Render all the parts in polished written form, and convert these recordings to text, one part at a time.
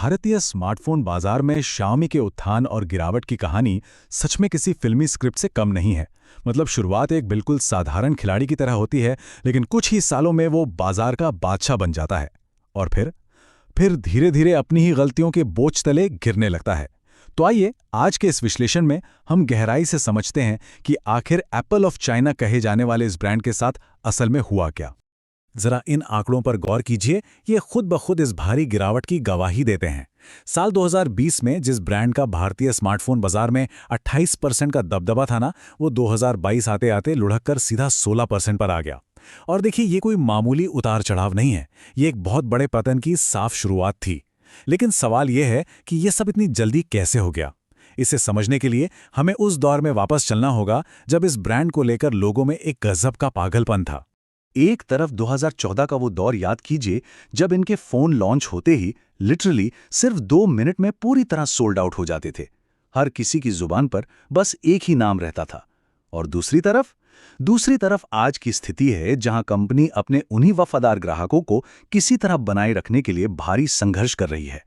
भारतीय स्मार्टफोन बाजार में Xiaomi के उत्थान और गिरावट की कहानी सच में किसी फिल्मी स्क्रिप्ट से कम नहीं है। मतलब शुरुआत एक बिल्कुल साधारण खिलाड़ी की तरह होती है, लेकिन कुछ ही सालों में वो बाजार का बादशाह बन जाता है और फिर धीरे धीरे अपनी ही गलतियों के बोझ तले गिरने लगता है। तो आइए आज के इस विश्लेषण में हम गहराई से समझते हैं कि आखिर एप्पल ऑफ चाइना कहे जाने वाले इस ब्रांड के साथ असल में हुआ क्या। जरा इन आंकड़ों पर गौर कीजिए, ये खुद ब खुद इस भारी गिरावट की गवाही देते हैं। साल 2020 में जिस ब्रांड का भारतीय स्मार्टफोन बाजार में 28% का दबदबा था ना, वो 2022 आते आते लुढ़क कर सीधा 16% पर आ गया। और देखिए, ये कोई मामूली उतार चढ़ाव नहीं है, ये एक बहुत बड़े पतन की साफ शुरुआत थी। लेकिन सवाल यह है कि ये सब इतनी जल्दी कैसे हो गया। इसे समझने के लिए हमें उस दौर में वापस चलना होगा जब इस ब्रांड को लेकर लोगों में एक गजब का पागलपन था। एक तरफ 2014 का वो दौर याद कीजिए जब इनके फोन लॉन्च होते ही लिटरली सिर्फ 2 मिनट में पूरी तरह सोल्ड आउट हो जाते थे। हर किसी की जुबान पर बस एक ही नाम रहता था। और दूसरी तरफ आज की स्थिति है जहां कंपनी अपने उन्हीं वफादार ग्राहकों को किसी तरह बनाए रखने के लिए भारी संघर्ष कर रही है।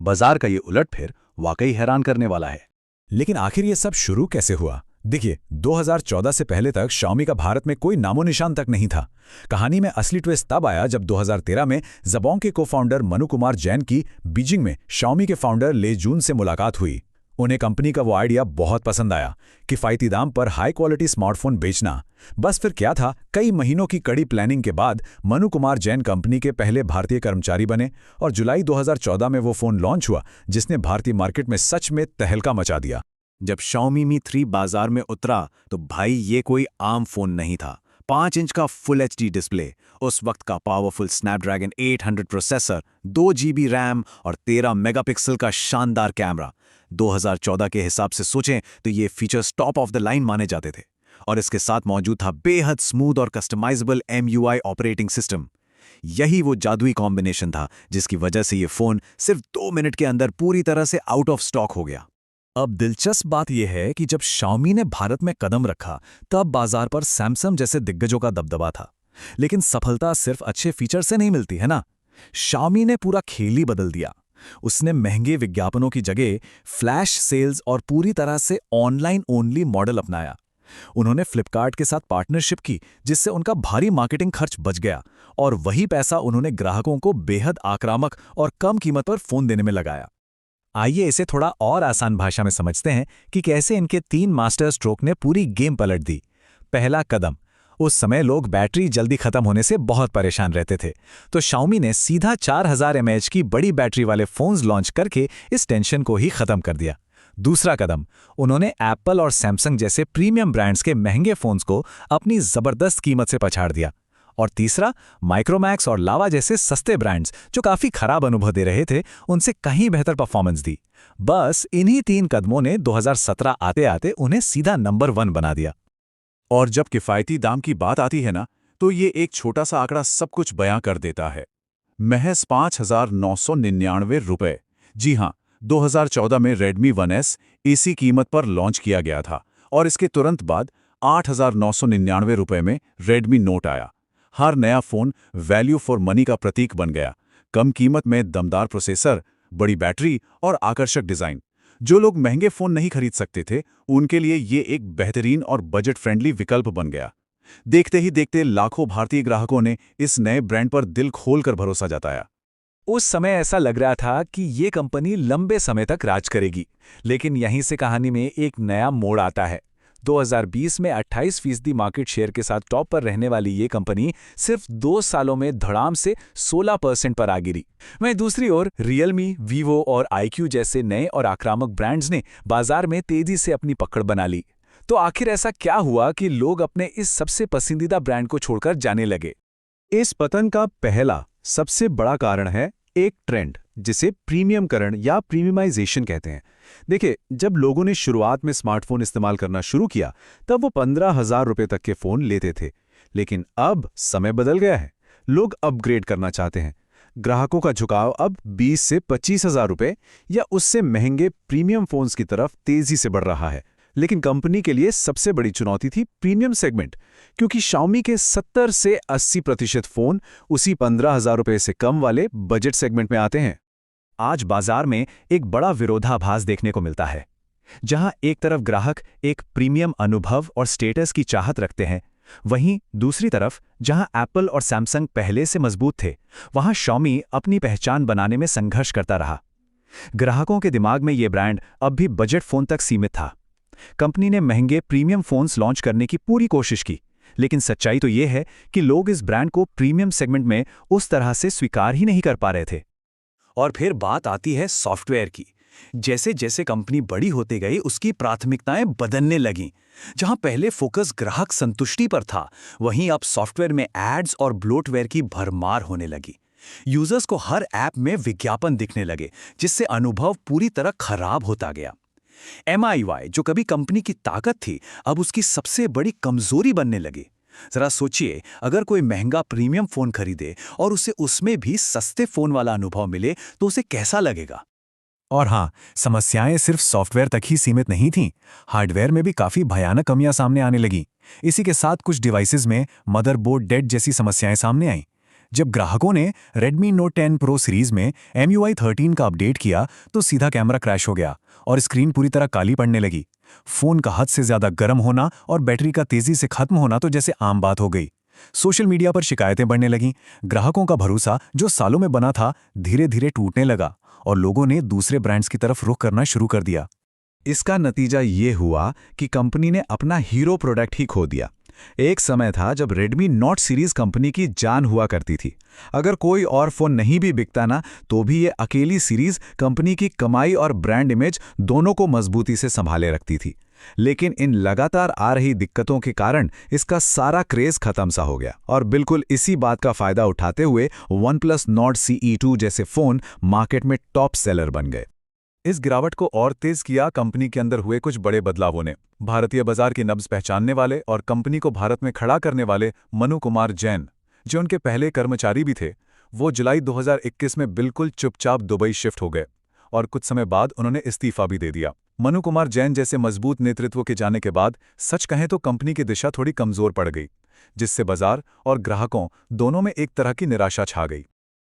बाजार का ये उलटफेर वाकई हैरान करने वाला है। लेकिन आखिर ये सब शुरू कैसे हुआ? देखिए, 2014 से पहले तक Xiaomi का भारत में कोई नामो निशान तक नहीं था। कहानी में असली ट्विस्ट तब आया जब 2013 में जबोंग के को-फाउंडर मनु कुमार जैन की बीजिंग में Xiaomi के फाउंडर ले जून से मुलाकात हुई। उन्हें कंपनी का वो आइडिया बहुत पसंद आया, किफायती दाम पर हाई क्वालिटी स्मार्टफोन बेचना। बस फिर क्या था, कई महीनों की कड़ी प्लानिंग के बाद मनु कुमार जैन कंपनी के पहले भारतीय कर्मचारी बने और जुलाई 2014 में वो फोन लॉन्च हुआ जिसने भारतीय मार्केट में सच में तहलका मचा दिया। जब Xiaomi Mi 3 बाजार में उतरा तो भाई ये कोई आम फोन नहीं था। 5 इंच का फुल HD डिस्प्ले, उस वक्त का powerful Snapdragon 800 processor, 2 GB RAM और 13 मेगापिक्सल का शानदार कैमरा। 2014 के हिसाब से सोचें तो ये features top of the line माने जाते थे। और इसके साथ मौजूद था बेहद स्मूथ और कस्टमाइजेबल MUI ऑपरेटिंग सिस्टम। यही वो जादुई कॉम्बिनेशन था जिसकी वजह से ये फोन सिर्फ 2 मिनट के अंदर पूरी तरह से आउट ऑफ स्टॉक हो गया। अब दिलचस्प बात यह है कि जब Xiaomi ने भारत में कदम रखा तब बाजार पर सैमसंग जैसे दिग्गजों का दबदबा था। लेकिन सफलता सिर्फ अच्छे फीचर से नहीं मिलती है ना। Xiaomi ने पूरा खेल ही बदल दिया। उसने महंगे विज्ञापनों की जगह फ्लैश सेल्स और पूरी तरह से ऑनलाइन ओनली मॉडल अपनाया। उन्होंने फ्लिपकार्ट के साथ पार्टनरशिप की जिससे उनका भारी मार्केटिंग खर्च बच गया और वही पैसा उन्होंने ग्राहकों को बेहद आक्रामक और कम कीमत पर फोन देने में लगाया। आइए इसे थोड़ा और आसान भाषा में समझते हैं कि कैसे इनके 3 मास्टर स्ट्रोक ने पूरी गेम पलट दी। पहला कदम, उस समय लोग बैटरी जल्दी खत्म होने से बहुत परेशान रहते थे, तो Xiaomi ने सीधा 4000 mAh की बड़ी बैटरी वाले फोन्स लॉन्च करके इस टेंशन को ही खत्म कर दिया। दूसरा कदम, उन्होंने एप्पल और सैमसंग जैसे प्रीमियम ब्रांड्स के महंगे फोन्स को अपनी जबरदस्त कीमत से पछाड़ दिया। और तीसरा, माइक्रोमैक्स और लावा जैसे सस्ते ब्रांड्स जो काफी खराब अनुभव दे रहे थे, उनसे कहीं बेहतर परफॉर्मेंस दी। बस इन्हीं 3 कदमों ने 2017 आते आते उन्हें सीधा नंबर 1 बना दिया। और जब किफायती दाम की बात आती है ना, तो ये एक छोटा सा आंकड़ा सब कुछ बयां कर देता है। महज 5,999 रुपए। जी हाँ, 2014 में Redmi 1S इसी कीमत पर लॉन्च किया गया था और इसके तुरंत बाद 8,999 रुपए में Redmi Note आया। हर नया फोन वैल्यू फॉर मनी का प्रतीक बन गया। कम कीमत में दमदार प्रोसेसर, बड़ी बैटरी और आकर्षक डिजाइन। जो लोग महंगे फोन नहीं खरीद सकते थे, उनके लिए ये एक बेहतरीन और बजट फ्रेंडली विकल्प बन गया। देखते ही देखते लाखों भारतीय ग्राहकों ने इस नए ब्रांड पर दिल खोलकर भरोसा जताया। उस समय ऐसा लग रहा था कि ये कंपनी लंबे समय तक राज करेगी, लेकिन यहीं से कहानी में एक नया मोड़ आता है। 2020 में 28% मार्केट शेयर के साथ टॉप पर रहने वाली ये कंपनी सिर्फ 2 सालों में धड़ाम से 16% पर आ गिरी। वहीं दूसरी ओर Realme, Vivo और iQOO जैसे नए और आक्रामक ब्रांड्स ने बाजार में तेजी से अपनी पकड़ बना ली। तो आखिर ऐसा क्या हुआ कि लोग अपने इस सबसे पसंदीदा ब्रांड को छोड़कर जाने लगे? इस पतन का पहला सबसे बड़ा कारण है एक ट्रेंड जिसे प्रीमियमकरण या प्रीमियमाइजेशन कहते हैं। देखिए, जब लोगों ने शुरुआत में स्मार्टफोन इस्तेमाल करना शुरू किया तब वो 15,000 रुपए तक के फोन लेते थे। लेकिन अब समय बदल गया है, लोग अपग्रेड करना चाहते हैं। ग्राहकों का झुकाव अब 20 से 25,000 रुपए या उससे महंगे प्रीमियम फोन्स की तरफ तेजी से बढ़ रहा है। लेकिन कंपनी के लिए सबसे बड़ी चुनौती थी प्रीमियम सेगमेंट, क्योंकि Xiaomi के 70 से 80% फोन उसी 15,000 रुपए से कम वाले बजट सेगमेंट में आते हैं। आज बाजार में एक बड़ा विरोधाभास देखने को मिलता है, जहां एक तरफ ग्राहक एक प्रीमियम अनुभव और स्टेटस की चाहत रखते हैं, वहीं दूसरी तरफ जहां एप्पल और सैमसंग पहले से मजबूत थे, वहां Xiaomi अपनी पहचान बनाने में संघर्ष करता रहा। ग्राहकों के दिमाग में ये ब्रांड अब भी बजट फोन तक सीमित था। कंपनी ने महंगे प्रीमियम फोन्स लॉन्च करने की पूरी कोशिश की, लेकिन सच्चाई तो ये है कि लोग इस ब्रांड को प्रीमियम सेगमेंट में उस तरह से स्वीकार ही नहीं कर पा रहे थे। और फिर बात आती है सॉफ्टवेयर की। जैसे जैसे कंपनी बड़ी होती गई, उसकी प्राथमिकताएं बदलने लगीं। जहां पहले फोकस ग्राहक संतुष्टि पर था, वहीं अब सॉफ्टवेयर में एड्स और ब्लोटवेयर की भरमार होने लगी। यूजर्स को हर ऐप में विज्ञापन दिखने लगे, जिससे अनुभव पूरी तरह खराब होता गया। MIUI, जो कभी कंपनी की ताकत थी, अब उसकी सबसे बड़ी कमजोरी बनने लगी। जरा सोचिए, अगर कोई महंगा प्रीमियम फोन खरीदे और उसे उसमें भी सस्ते फोन वाला अनुभव मिले, तो उसे कैसा लगेगा? और हाँ, समस्याएं सिर्फ सॉफ्टवेयर तक ही सीमित नहीं थीं, हार्डवेयर में भी काफी भयानक कमियां सामने आने लगीं। इसी के साथ कुछ डिवाइसेस में मदरबोर्ड डेड जैसी समस्याएं सामने आईं। जब ग्राहकों ने Redmi Note 10 Pro सीरीज में MIUI 13 का अपडेट किया, तो सीधा कैमरा क्रैश हो गया और स्क्रीन पूरी तरह काली पड़ने लगी। फोन का हद से ज्यादा गर्म होना और बैटरी का तेजी से खत्म होना तो जैसे आम बात हो गई। सोशल मीडिया पर शिकायतें बढ़ने लगीं। ग्राहकों का भरोसा, जो सालों में बना था, धीरे धीरे टूटने लगा और लोगों ने दूसरे ब्रांड्स की तरफ रुख करना शुरू कर दिया। इसका नतीजा ये हुआ कि कंपनी ने अपना हीरो प्रोडक्ट ही खो दिया। एक समय था जब Redmi Note सीरीज कंपनी की जान हुआ करती थी। अगर कोई और फोन नहीं भी बिकता ना, तो भी ये अकेली सीरीज कंपनी की कमाई और ब्रांड इमेज दोनों को मजबूती से संभाले रखती थी। लेकिन इन लगातार आ रही दिक्कतों के कारण इसका सारा क्रेज खत्म सा हो गया और बिल्कुल इसी बात का फायदा उठाते हुए OnePlus Nord CE2 जैसे फोन मार्केट में टॉप सेलर बन गए। इस गिरावट को और तेज किया कंपनी के अंदर हुए कुछ बड़े बदलावों ने। भारतीय बाजार की नब्ज पहचानने वाले और कंपनी को भारत में खड़ा करने वाले मनु कुमार जैन, जो उनके पहले कर्मचारी भी थे, वो जुलाई 2021 में बिल्कुल चुपचाप दुबई शिफ्ट हो गए और कुछ समय बाद उन्होंने इस्तीफा भी दे दिया। मनु कुमार जैन जैसे मजबूत नेतृत्व के जाने के बाद सच कहें तो कंपनी की दिशा थोड़ी कमजोर पड़ गई, जिससे बाजार और ग्राहकों दोनों में एक तरह की निराशा छा गई।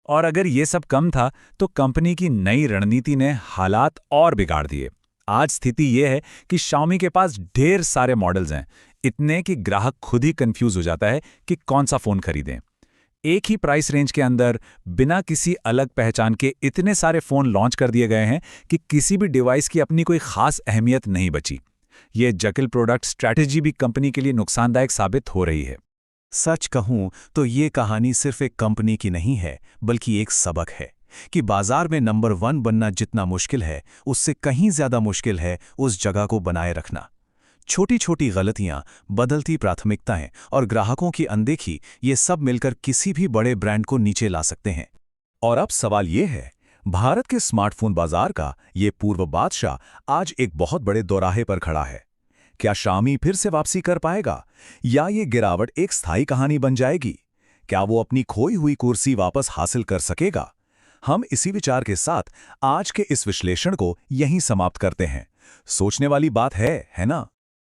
और अगर ये सब कम था, तो कंपनी की नई रणनीति ने हालात और बिगाड़ दिए। आज स्थिति ये है कि Xiaomi के पास ढेर सारे मॉडल्स हैं, इतने कि ग्राहक खुद ही कंफ्यूज हो जाता है कि कौन सा फोन खरीदें। एक ही प्राइस रेंज के अंदर बिना किसी अलग पहचान के इतने सारे फोन लॉन्च कर दिए गए हैं कि किसी भी डिवाइस की अपनी कोई खास अहमियत नहीं बची। ये जटिल प्रोडक्ट स्ट्रैटेजी भी कंपनी के लिए नुकसानदायक साबित हो रही है। सच कहूं तो ये कहानी सिर्फ एक कंपनी की नहीं है, बल्कि एक सबक है कि बाजार में नंबर 1 बनना जितना मुश्किल है, उससे कहीं ज्यादा मुश्किल है उस जगह को बनाए रखना। छोटी छोटी गलतियां, बदलती प्राथमिकताएं और ग्राहकों की अनदेखी, ये सब मिलकर किसी भी बड़े ब्रांड को नीचे ला सकते हैं। और अब सवाल ये है, भारत के स्मार्टफोन बाजार का ये पूर्व बादशाह आज एक बहुत बड़े दोराहे पर खड़ा है। क्या Xiaomi फिर से वापसी कर पाएगा, या ये गिरावट एक स्थायी कहानी बन जाएगी? क्या वो अपनी खोई हुई कुर्सी वापस हासिल कर सकेगा? हम इसी विचार के साथ आज के इस विश्लेषण को यहीं समाप्त करते हैं। सोचने वाली बात है ना?